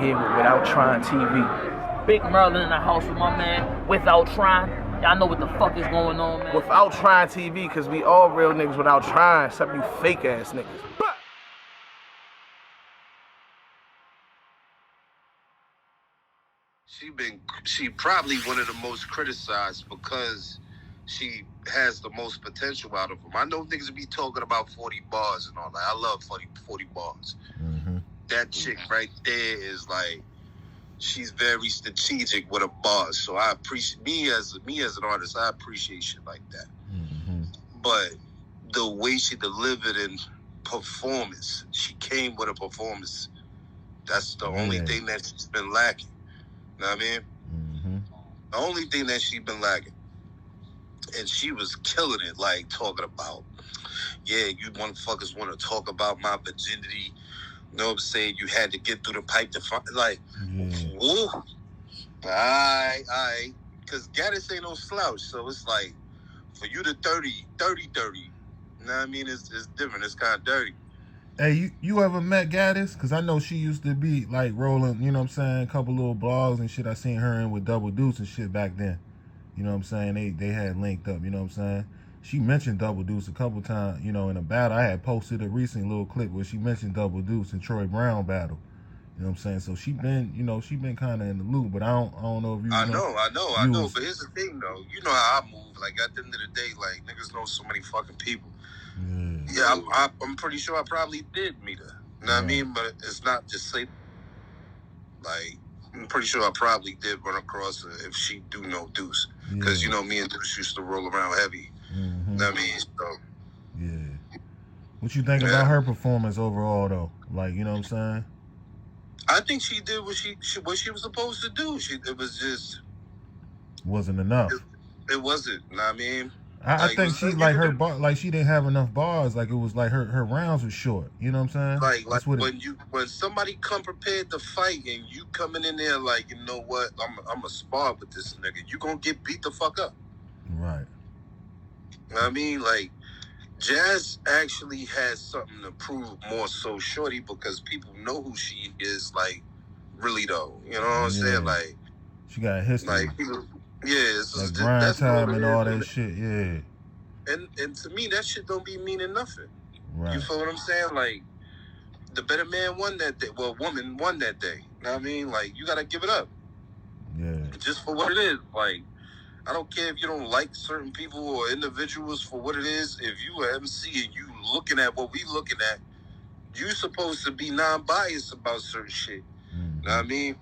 here with Without Trying TV. Big Merlin in the house with my man, Without Trying. Y'all know what the fuck is going on, man. Without Trying TV, because we all real niggas without trying, except you fake ass niggas. She probably one of the most criticized because she has the most potential out of them. I know niggas be talking about 40 bars and all that. I love 40 bars. Mm-hmm. That chick right there is like, she's very strategic with her bars. So I appreciate me as an artist. I appreciate shit like that. Mm-hmm. But the way she delivered in performance, she came with a performance. That's the only thing that she's been lacking. You know what I mean? Mm-hmm. The only thing that she's been lacking. And she was killing it, like talking about, yeah, you motherfuckers want to talk about my virginity. You know what I'm saying? You had to get through the pipe to find, like, whoa. All right. Because Gaddis ain't no slouch. So it's like, for you to 30. You know what I mean? It's different. It's kind of dirty. Hey, you ever met Gaddis? Because I know she used to be, like, rolling, you know what I'm saying, a couple little blogs and shit. I seen her in with Double Deuce and shit back then. You know what I'm saying? They had linked up, you know what I'm saying? She mentioned Double Deuce a couple times, you know, in a battle. I had posted a recent little clip where she mentioned Double Deuce and Troy Brown battle. You know what I'm saying? So she been, you know, she been kind of in the loop, but I don't know if you I know. But here's the thing, though. You know how I move. Like, at the end of the day, like, niggas know so many fucking people. Yeah, I'm pretty sure I probably did meet her. You know what I mean? But it's not just say, like, I'm pretty sure I probably did run across her if she do know Deuce. Because, you know, me and Deuce used to roll around heavy. Mm-hmm. You know what I mean? So, yeah. What you think about her performance overall, though? Like, you know what I'm saying? I think she did what she was supposed to do. It was just... Wasn't enough. It wasn't. You know what I mean? I think she, like, her bar, like, she didn't have enough bars. Like, it was like her rounds were short. You know what I'm saying? Like when somebody come prepared to fight and you coming in there like, you know what, I'm a spar with this nigga. You gonna get beat the fuck up. Right. You know what I mean? Like, Jazz actually has something to prove more so Shorty because people know who she is, like, really though. You know what I'm saying? Like, she got a history. Like, people, it's like grind time and all that shit, And to me, that shit don't be meaning nothing. Right. You feel what I'm saying? Like, the better man won that day. Well, woman won that day. You know what I mean? Like, you gotta give it up. Yeah. Just for what it is. Like, I don't care if you don't like certain people or individuals for what it is. If you are MC and you looking at what we looking at, you supposed to be non-biased about certain shit. Mm-hmm. You know what I mean?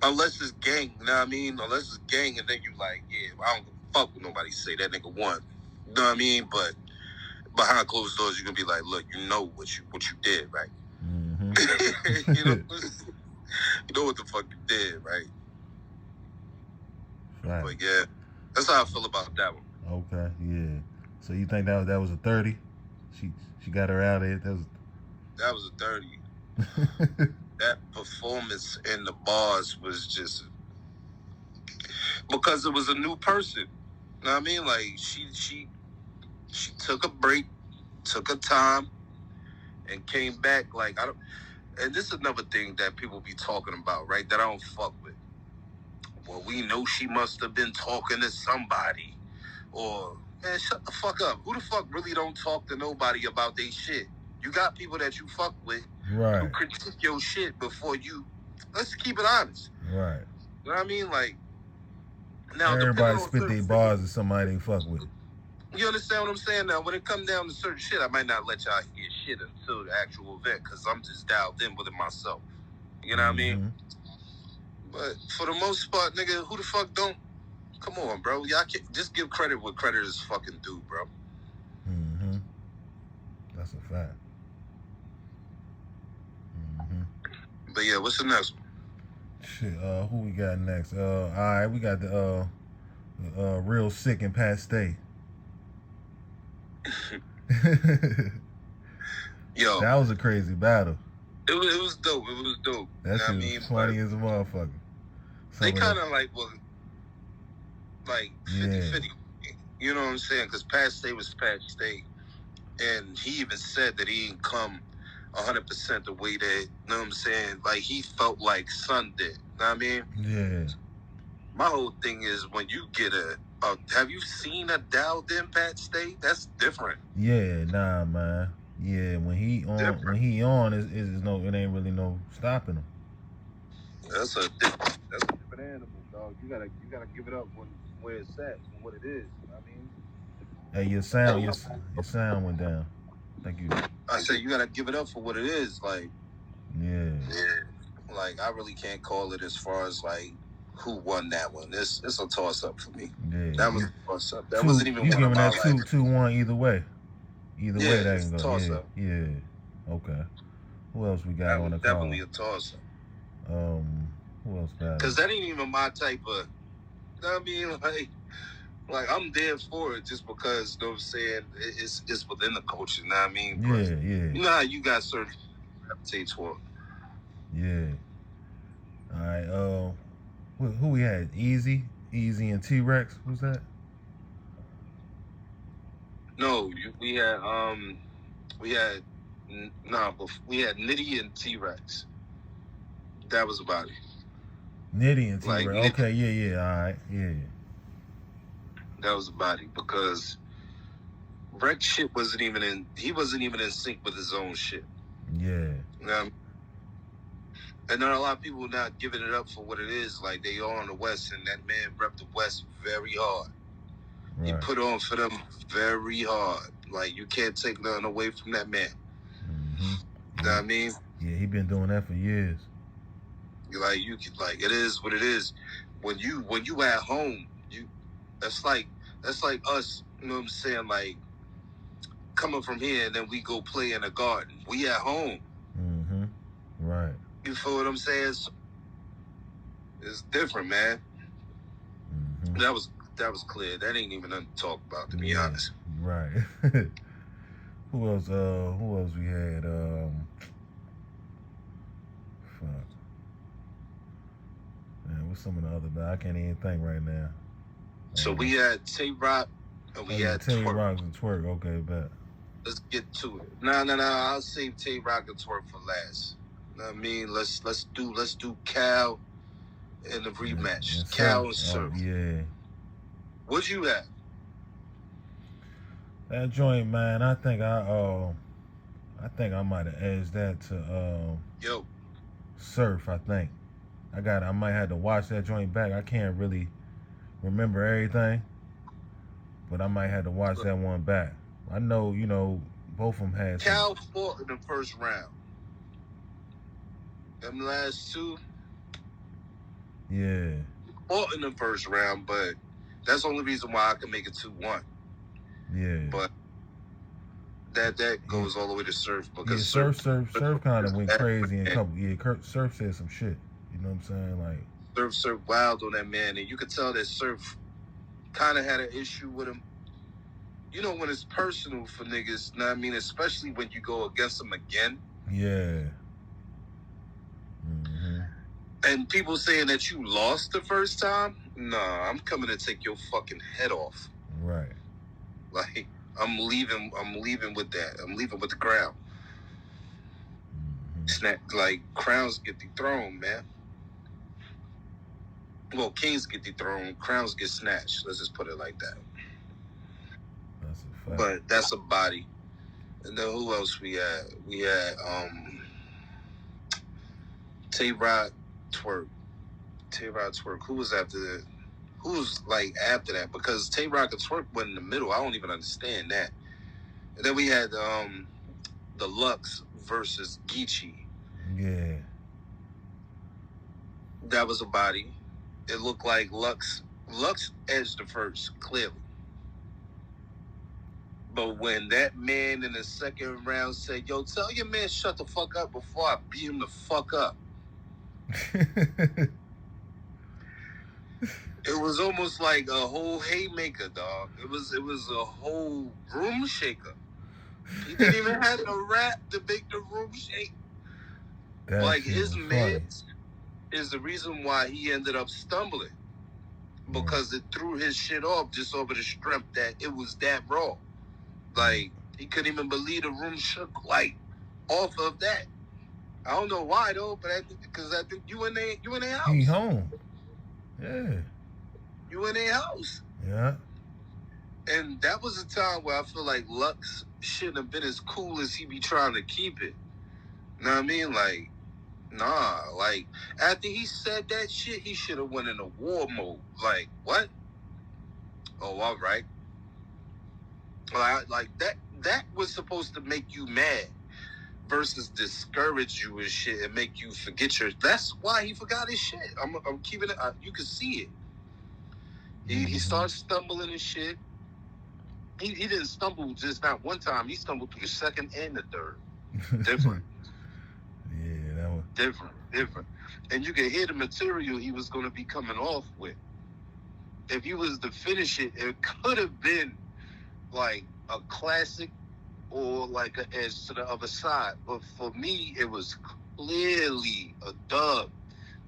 Unless it's gang, you know what I mean? Unless it's gang and then you like, I don't give a fuck what nobody say. That nigga won. You know what I mean? But behind closed doors, you're going to be like, look, you know what you did, right? Mm-hmm. you know what the fuck you did, right? Right. But yeah, that's how I feel about that one. Okay, yeah. So you think that was a 30? She got her out of it? That was a 30. That performance in the bars was just because it was a new person. You know what I mean? Like, she took a break, took her time, and came back. Like, and this is another thing that people be talking about, right? That I don't fuck with. Well, we know she must have been talking to somebody. Or, man, shut the fuck up. Who the fuck really don't talk to nobody about their shit? You got people that you fuck with who critique your shit before you. Let's keep it honest. Right. You know what I mean? Like, now everybody spit their bars to somebody they fuck with. You understand what I'm saying? Now, when it comes down to certain shit, I might not let y'all hear shit until the actual event because I'm just dialed in with it myself. You know what I mean? But for the most part, nigga, who the fuck don't? Come on, bro. Y'all can't just give credit what credit is fucking due, bro. Mm-hmm. That's a fact. Mm-hmm. But yeah, what's the next one? Shit, who we got next? All right, we got the Real Sick and Pat Stay. Yo, that was a crazy battle. It was dope. It was dope. That shit was funny as a motherfucker. They kind of like 50-50. You know what I'm saying? Because Pat Stay was Pat Stay. And he even said that he didn't come 100% the way that, you know what I'm saying, like he felt like Son did. You know what I mean? Yeah. My whole thing is when you get have you seen a dialed in Pat Stay? That's different. Yeah, nah, man. Yeah, when he on, it ain't really no stopping him. That's a different animal, dog. You gotta give it up where it's at for what it is. You know what I mean? Hey, your sound went down. Thank you. I said you gotta give it up for what it is. Like, Yeah. Like I really can't call it as far as like who won that one. It's a toss up for me. Yeah. That was a toss up. That wasn't even you one giving of my that 2-1 either way. Either way that can go. Toss up. Yeah. Okay. Who else we got That on was the call? definitely a toss up. Who else got it? Because that ain't even my type of. You know what I mean? Like I'm there for it just because, you know what I'm saying, it's within the culture, you know what I mean? But Yeah. you know how you got certain gravitate toward. Yeah. All right. Who we had? Easy and T-Rex. Who's that? No, we had Nitty and T-Rex. That was about it. Nitty and T-Rex. Like, okay, yeah. All right, yeah. That was about it because Rex shit wasn't even in sync with his own shit. Yeah. And then a lot of people not giving it up for what it is. Like they all on the West, and that man repped the West very hard. Right. He put on for them very hard. Like you can't take nothing away from that man. Mm-hmm. You know what I mean? Yeah, he been doing that for years. It is what it is. When you at home, that's like us. You know what I'm saying? Like coming from here and then we go play in a garden. We at home. Mm-hmm. Right. You feel what I'm saying? It's different, man. Mm-hmm. That was clear. That ain't even nothing to talk about, to be honest. Right. Who else we had? Fuck. Man, what's some of the other guys? I can't even think right now. So we had Tay-Rock and we had Tay-Rock and Twerk. Okay, bet. Let's get to it. No. I'll save Tay-Rock and Twerk for last. You know what I mean? Let's do Cal in the rematch. And Cal and Surf. Yeah. What'd you have? That joint, man. I think I might have edged that to Surf. I think I might have to watch that joint back. I can't really remember everything, but I might have to watch that one back. I know, both of them had. Cal fought in the first round. Them last two. Yeah. Fought in the first round, but that's the only reason why I can make it 2-1. Yeah. But that goes all the way to Surf because Surf kind of went crazy and Surf said some shit. You know what I'm saying? Like Surf wild on that man, and you could tell that Surf kind of had an issue with him. You know when it's personal for niggas, you know what I mean? Especially when you go against them again. Yeah. Mm-hmm. And people saying that you lost the first time? Nah, I'm coming to take your fucking head off. Right. Like, I'm leaving with that. I'm leaving with the crown. Mm-hmm. Like, crowns get dethroned, man. Well, kings get dethroned, crowns get snatched. Let's just put it like that. That's a fact. But that's a body. And then who else we had? We had Tay-Rock, Twerk. Tay-Rock, Twerk. Who was after that? Who was after that? Because Tay-Rock and Twerk went in the middle. I don't even understand that. And then we had the Lux versus Geechee. Yeah. That was a body. It looked like Lux edged the first, clearly. But when that man in the second round said, yo, tell your man shut the fuck up before I beat him the fuck up. It was almost like a whole haymaker, dog. It was a whole room shaker. He didn't even have to rap to make the room shake. Like his meds is the reason why he ended up stumbling. Because it threw his shit off just over the strength that it was that raw. Like, he couldn't even believe the room shook. Like, off of that. I don't know why though, but because I think you in their house. He home. Yeah. You in their house. Yeah. And that was a time where I feel like Lux shouldn't have been as cool as he be trying to keep it. You know what I mean? Like, nah. Like, after he said that shit, he should have went into war mode. Like, what? Oh, all right. Like that was supposed to make you mad versus discourage you and shit and make you forget your. That's why he forgot his shit. I'm keeping it. You can see it. He starts stumbling and shit. He didn't stumble just not one time. He stumbled through the second and the third. Different. Yeah, that was different. And you can hear the material he was going to be coming off with. If he was to finish it, it could have been like a classic or like an edge to the other side. But for me, it was clearly a dub.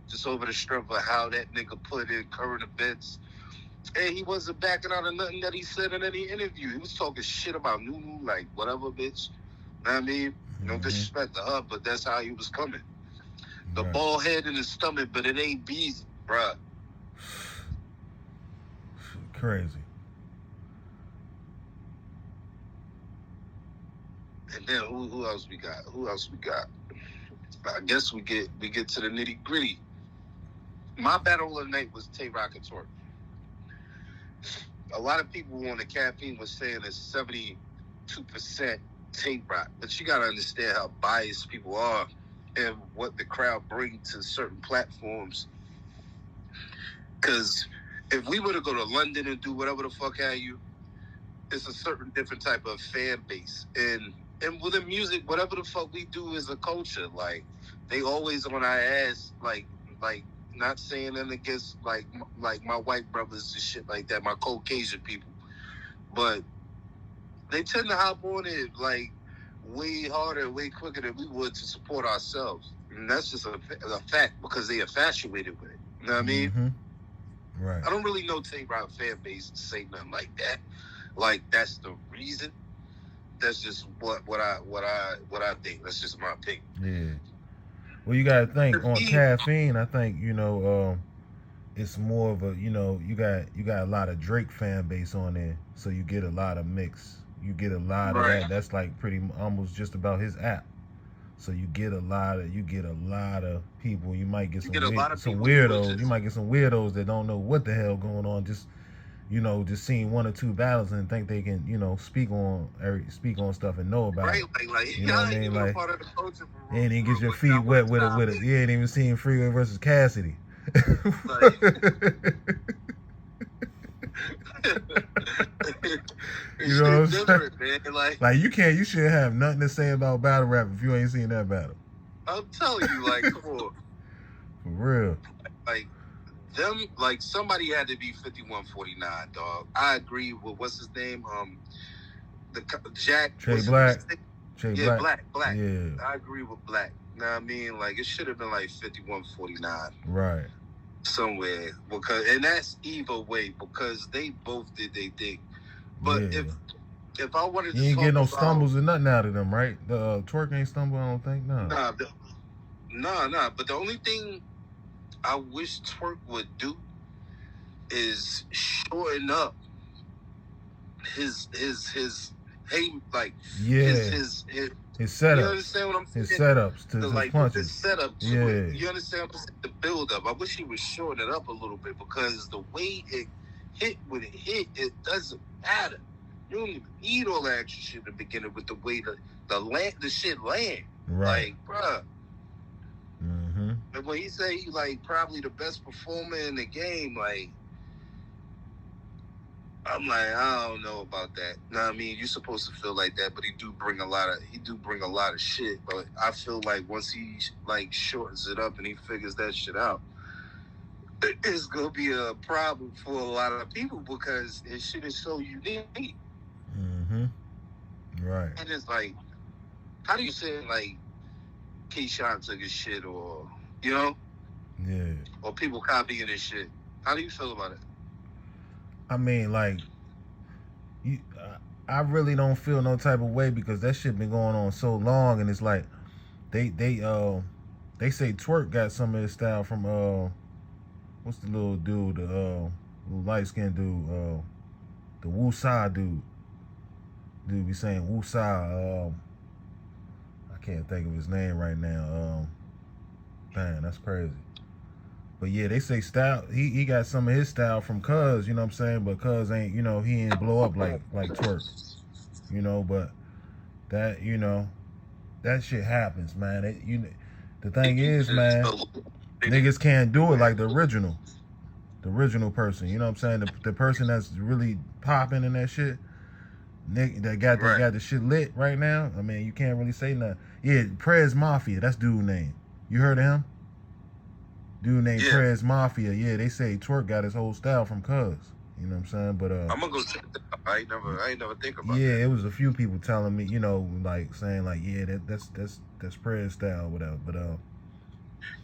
Just over the strength of how that nigga put in current events. And he wasn't backing out of nothing that he said in any interview. He was talking shit about Nunu, like whatever, bitch. You know what I mean? No disrespect to her, but that's how he was coming. The bald head in his stomach, but it ain't bees, bruh. Crazy. And then who else we got? I guess we get to the nitty gritty. My battle of the night was Tay Rock and Twerk. A lot of people on the caffeine was saying it's 72% Tay Rock, but you gotta understand how biased people are and what the crowd bring to certain platforms. Because if we were to go to London and do whatever the fuck have you, it's a certain different type of fan base. And within music, whatever the fuck we do is a culture. Like, they always on our ass, like not saying anything against like my white brothers and shit like that, my Caucasian people. But they tend to hop on it like way harder, way quicker than we would to support ourselves. And that's just a fact because they infatuated with it. You know what I mean? Mm-hmm. Right. I don't really know Tay Rock fan base to say nothing like that. Like, that's the reason. That's just what I think. That's just my opinion. Yeah. Well, you gotta think on caffeine. I think it's more of a you got a lot of Drake fan base on there, so you get a lot of mix. You get a lot of that. That's like pretty almost just about his app. So you get a lot of people. You might get some weirdos. You might get some weirdos that don't know what the hell going on. Just seeing one or two battles and think they can, speak on stuff and know about it. Like, you know what I mean? Like, part of the culture, and then get your feet wet with it. You ain't even seen Freeway versus Cassidy. You know what I'm saying? Man. Like you shouldn't have nothing to say about battle rap if you ain't seen that battle. I'm telling you, like, come on. For real. Like somebody had to be 5149, dog. I agree with what's his name? The Jack Trey Black. Black. Yeah. I agree with Black. You know what I mean? Like, it should have been like 5149. Right. Somewhere. And that's either way, because they both did their thing. But if I wanted to, you ain't get no stumbles or nothing out of them, right? The Twerk ain't stumble, I don't think. No. Nah. But the only thing I wish Twerk would do is shorten up his setups. You understand what I'm saying? His setups to his punches. His setup. Yeah. You understand what I'm saying? The build up. I wish he would shorten it up a little bit, because the way it hit when it hit, it doesn't matter. You don't even need all that extra shit in the beginning with the way the shit land. Right. Like, bruh. Mm-hmm. And when he say he like probably the best performer in the game, like, I'm like, I don't know about that. Know what I mean? You're supposed to feel like that, but he do bring a lot of shit. But I feel like once he like shortens it up and he figures that shit out, it's gonna be a problem for a lot of people because his shit is so unique. Mm-hmm. Right. And it's like, how do you say like Keyshawn took his shit, or yeah, or people copying his shit? How do you feel about it? I mean, like, I really don't feel no type of way because that shit been going on so long, and it's like they say Twerk got some of his style from what's the little dude, the little light skinned dude, the Woo-Sa dude. Dude be saying Woo-Sa, I can't think of his name right now. Damn, that's crazy. But yeah, they say style. He got some of his style from Cuz, you know what I'm saying? But Cuz ain't, you know, he ain't blow up like Twerk, you know. But that, you know, that shit happens, man. The thing is, man, niggas can't do it like the original person. You know what I'm saying? The person that's really popping in that shit, that got the shit lit right now. I mean, you can't really say nothing. Yeah, Prez Mafia. That's dude name. You heard of him? Dude named Prez Mafia. Yeah, they say Twerk got his whole style from Cuz. You know what I'm saying? But I'm gonna go check that out. I ain't never think about that. Yeah, it was a few people telling me, you know, like saying like, yeah, that's Prez style, whatever. But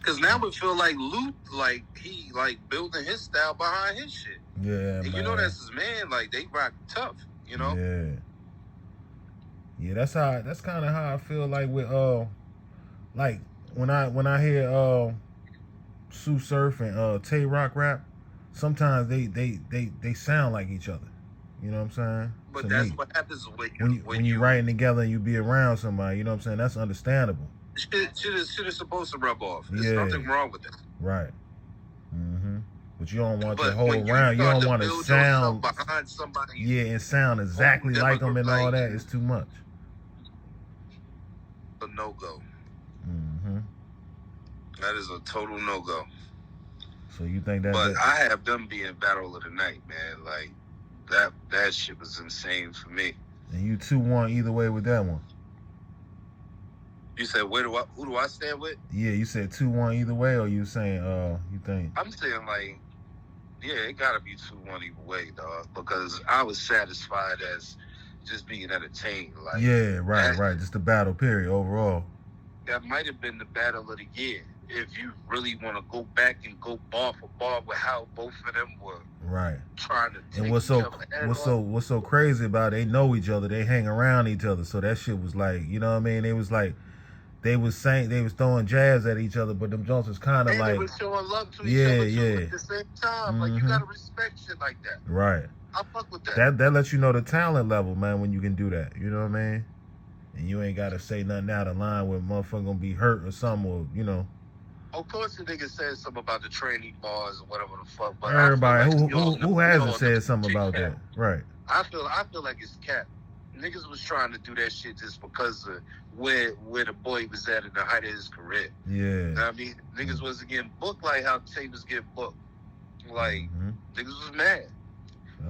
cause now we feel like Luke, like he like building his style behind his shit. Yeah, and man. You know that's his man. Like they rock tough. You know. Yeah. That's kind of how I feel like with like when I hear Sue Surf and Tay Rock rap, sometimes they sound like each other. You know what I'm saying? But that's what happens when you writing together and you be around somebody. You know what I'm saying? That's understandable. Shit is supposed to rub off. There's nothing wrong with that. Right. But you don't want the whole round. You don't want to sound behind somebody. Yeah, and sound exactly like them and all that. It's too much. A no-go. That is a total no-go. So you think that? But I have them being battle of the night, man. Like that shit was insane for me. And you 2-1 either way with that one. You said who do I stand with? Yeah, you said 2-1 either way, or you saying you think? I'm saying like, yeah, it gotta be 2-1 either way, dog. Because I was satisfied as just being entertained. Like right. Just the battle period overall. That might have been the battle of the year. If you really want to go back and go bar for bar with how both of them were trying to take and what's so crazy about it, they know each other, they hang around each other, so that shit was like, you know what I mean? It was like they was throwing jabs at each other, but them Jones was kind of like they was showing love to each other too at the same time. Like you gotta respect shit like that. Right. I fuck with that. That lets you know the talent level, man, when you can do that. You know what I mean? And you ain't gotta say nothing out of line where motherfucker gonna be hurt or something, or you know. Of course, the nigga said something about the training bars or whatever the fuck. But everybody like who hasn't said something about that, right? I feel like it's cap. Niggas was trying to do that shit just because of where the boy was at in the height of his career. Yeah. You know what I mean? Niggas wasn't getting booked like how Tay was getting booked. Like niggas was mad.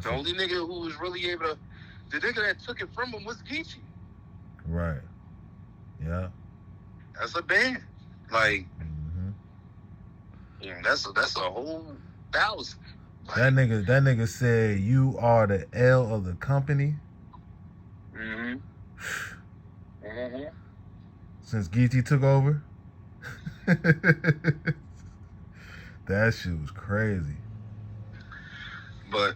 The only nigga who was really able to, the nigga that took it from him was Geechee. Right. Yeah. That's a band. Like. That's a whole 1,000. Like, that nigga said you are the L of the company. Since Geechee took over. That shit was crazy. But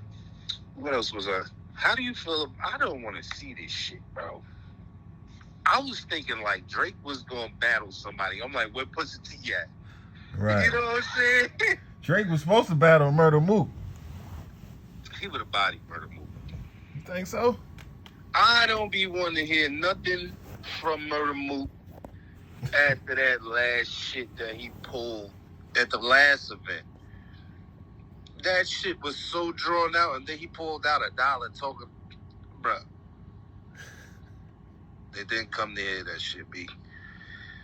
what else was I? How do you feel? I don't want to see this shit, bro. I was thinking like Drake was gonna battle somebody. I'm like, where Pusha T at? Right. You know what I'm saying? Drake was supposed to battle Murder Mook. He would have bodied Murder Mook. You think so? I don't be wanting to hear nothing from Murder Mook after that last shit that he pulled at the last event. That shit was so drawn out, and then he pulled out $1 talking, bruh. They didn't come to hear that shit, B.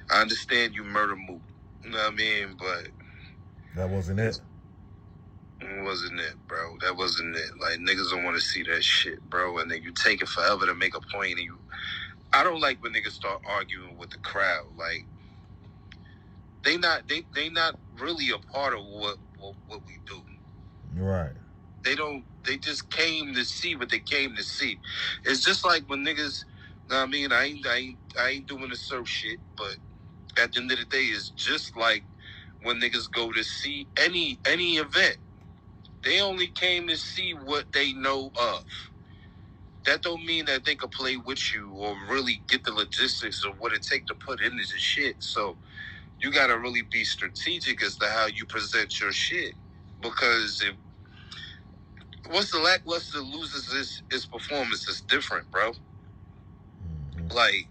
I understand you Murder Mook. You know what I mean? But that wasn't it. It wasn't it, bro. That wasn't it. Like, niggas don't want to see that shit, bro. And then you take it forever to make a point. And I don't like when niggas start arguing with the crowd. Like, they not really a part of what we do. Right. They just came to see what they came to see. It's just like when niggas, know what I mean? I ain't doing the surf shit, but at the end of the day, it's just like when niggas go to see any event. They only came to see what they know of. that don't mean that they could play with you or really get the logistics of what it takes to put into the shit. So you gotta really be strategic as to how you present your shit. Because if once the lackluster loses its performance, it's different, bro. Like,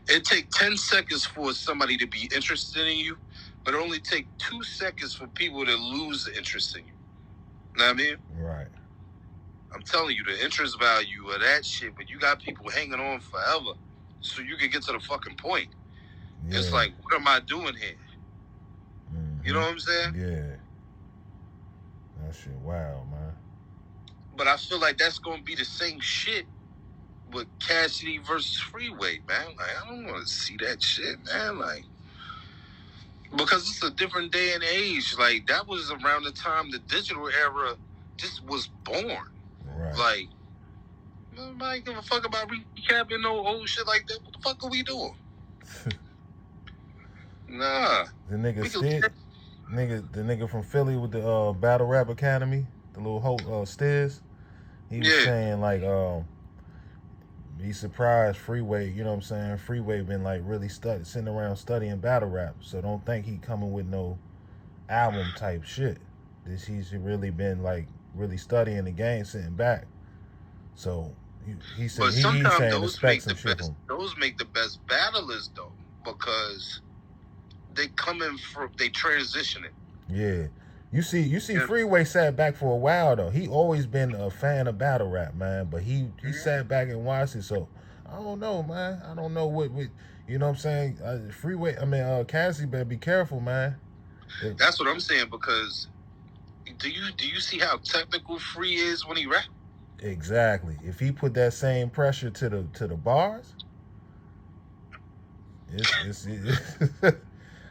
it take 10 seconds for somebody to be interested in you, but it only take 2 seconds for people to lose the interest in you. Know what I mean? Right. I'm telling you, the interest value of that shit, but you got people hanging on forever so you can get to the fucking point. Yeah. It's like, what am I doing here? Mm-hmm. You know what I'm saying? Yeah. That shit wild, man. But I feel like that's going to be the same shit with Cassidy versus Freeway, man. Like, I don't want to see that shit, man. Like, because it's a different day and age. Like, that was around the time the digital era just was born. Right. Like, nobody give a fuck about recapping no old shit like that. What the fuck are we doing? Nah. The nigga from Philly with the Battle Rap Academy, the little Stiz, he was saying like he's surprised Freeway, you know what I'm saying? Freeway been like really sitting around studying battle rap, so don't think he coming with no album type shit. He's really been like really studying the game, sitting back. So he said but he's saying those make the shit best. Those make the best battlers though, because they transition it. Yeah. You see Freeway sat back for a while though. He always been a fan of battle rap, man, but he sat back and watched it. So I don't know, man. I don't know what you know what I'm saying? Cassie better be careful, man. That's what I'm saying, because do you see how technical Free is when he rap? Exactly. If he put that same pressure to the bars, it's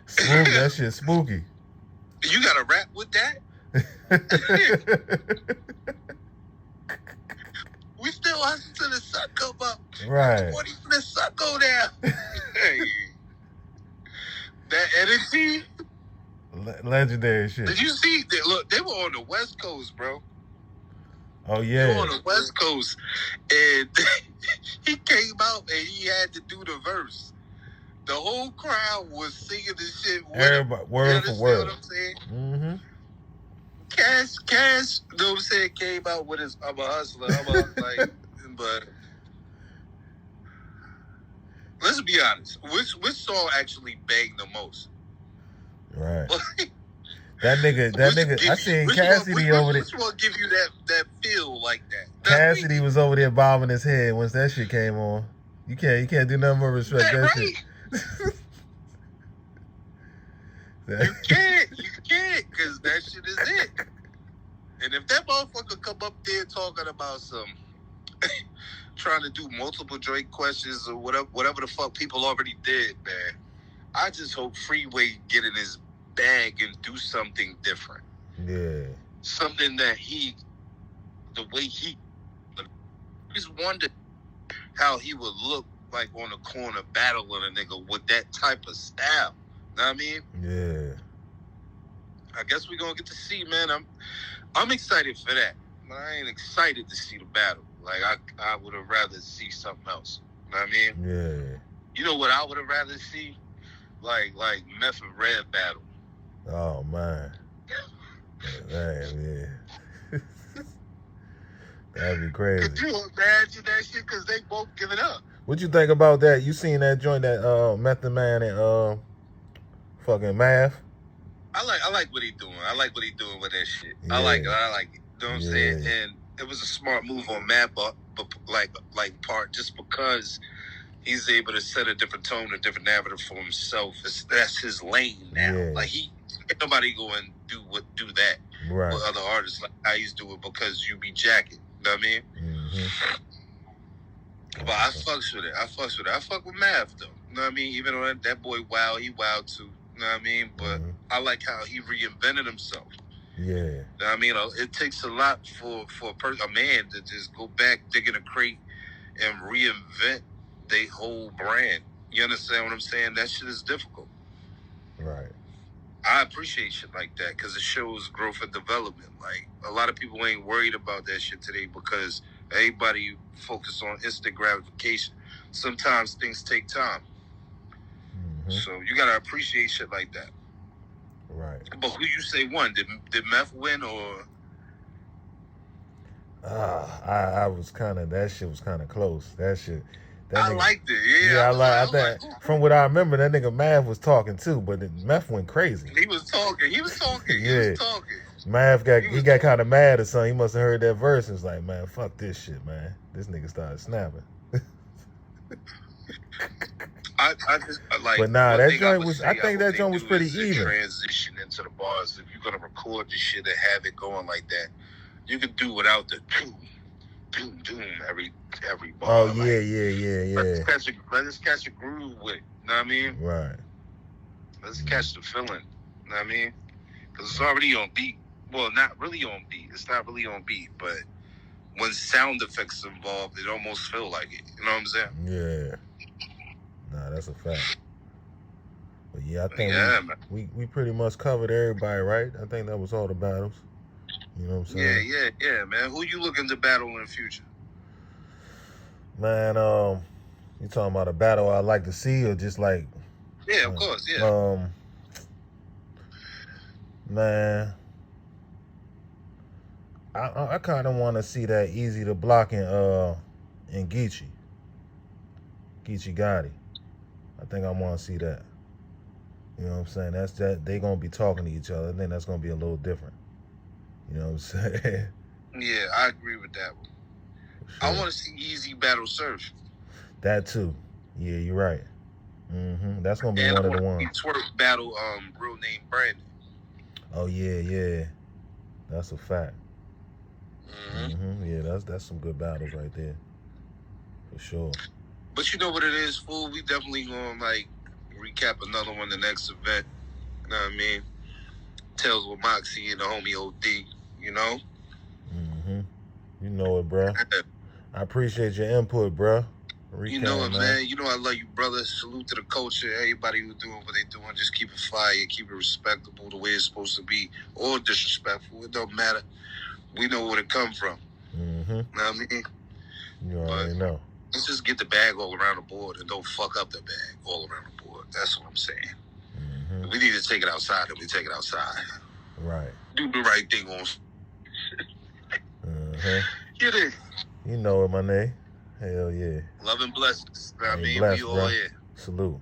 spooky. That shit's spooky. You gotta rap with that? We still hustle to the sun come up. Right. What even the sun go down? Hey. That energy. Legendary shit. Did you see? Look, they were on the West Coast, bro. Oh, yeah. They were on the West Coast. And he came out and he had to do the verse. The whole crowd was singing this shit. Everybody, word for word. What I'm saying? Mm-hmm. Cash, you know what I'm saying, came out with his I'm a hustler. But let's be honest. Which song actually banged the most? Right. That nigga, I seen Cassidy over there. Which one give you that feel like that? Cassidy was over there bobbing his head once that shit came on. You can't do nothing but respect that right? shit. You can't, because that shit is it. And if that motherfucker come up there talking about some trying to do multiple Drake questions or whatever the fuck people already did, man, I just hope Freeway get in his bag and do something different. Yeah. Something that the way he just wondered how he would look like on the corner battling a nigga with that type of style. Know what I mean? Yeah. I guess we're gonna get to see, man. I'm excited for that. But I ain't excited to see the battle. Like I would have rather see something else. Know what I mean? Yeah. You know what I would have rather see? Like Meth and Red battle. Oh man. Man. That'd be crazy. Could you imagine that shit? Because they both giving up. What you think about that? You seen that joint that Method Man and fucking Math? I like what he doing. I like what he doing with that shit. Yeah. I like it. You know what I'm saying? Yeah. And it was a smart move on Matt, but part just because he's able to set a different tone, a different narrative for himself. That's his lane now. Yeah. Like ain't nobody go and do that Right. with other artists like I used to do it because you be jacking. You know what I mean? Mm-hmm. But I fucks with it. I fuck with Math though. You know what I mean? Even though that boy wild, he wild too. You know what I mean? But I like how he reinvented himself. Yeah. You know what I mean? It takes a lot for a man to just go back, dig in a crate, and reinvent their whole brand. You understand what I'm saying? That shit is difficult. Right. I appreciate shit like that because it shows growth and development. Like, a lot of people ain't worried about that shit today because Everybody focus on instant gratification. Sometimes things take time. So you gotta appreciate shit like that. Right. But who you say won? Did Meth win or? I was kind of, that shit was kind of close. That shit. That I nigga, liked it. Yeah, I think from what I remember, that nigga Mav was talking too, but Meth went crazy. He was talking. Yeah. He was talking. Mav got kind of mad or something. He must have heard that verse and was like, man, fuck this shit, man. This nigga started snapping. I just like. But nah, that joint was. I think that joint was pretty even. Transition into the bars. If you're gonna record the shit and have it going like that, you can do without the doom, doom, doom every bar. Oh yeah, yeah. Let's catch a groove with it. You know what I mean? Right. Let's catch the feeling. You know what I mean? Because it's already on beat. Well, not really on beat. It's not really on beat, but when sound effects involved, it almost feel like it. You know what I'm saying? Yeah. Nah, that's a fact. But yeah, I think we pretty much covered everybody, right? I think that was all the battles. You know what I'm saying? Yeah, man. Who you looking to battle in the future? Man, you talking about a battle I'd like to see or just like? Yeah, of course, yeah. Man, I kind of want to see that Easy to Block in Geechee Gotti. I think I want to see that. You know what I'm saying? That's that they gonna be talking to each other. I think that's gonna be a little different. You know what I'm saying? Yeah, I agree with that one. Sure. I want to see Easy battle Surf. That too. Yeah, you're right. That's gonna be one of the ones. Twerk battle real name Brandon. Oh yeah. That's a fact. Yeah, that's some good battles right there. For sure. But you know what it is, fool? We definitely gonna like recap another one the next event. You know what I mean? Tales with Moxie and the homie OD, you know? You know it, bro. I appreciate your input, bro. You know it, man. You know I love you, brother. Salute to the culture. Everybody who's doing what they doing. Just keep it fire. Keep it respectable the way it's supposed to be. Or disrespectful. It don't matter. We know where it come from. You know what I mean? You already know. Let's just get the bag all around the board and don't fuck up the bag all around the board. That's what I'm saying. If we need to take it outside, then we take it outside. Right. Do the right thing on. Get it. You know it, my nigga. Hell yeah. Love and blessings. I mean, blessed, we all bro. here. Salute.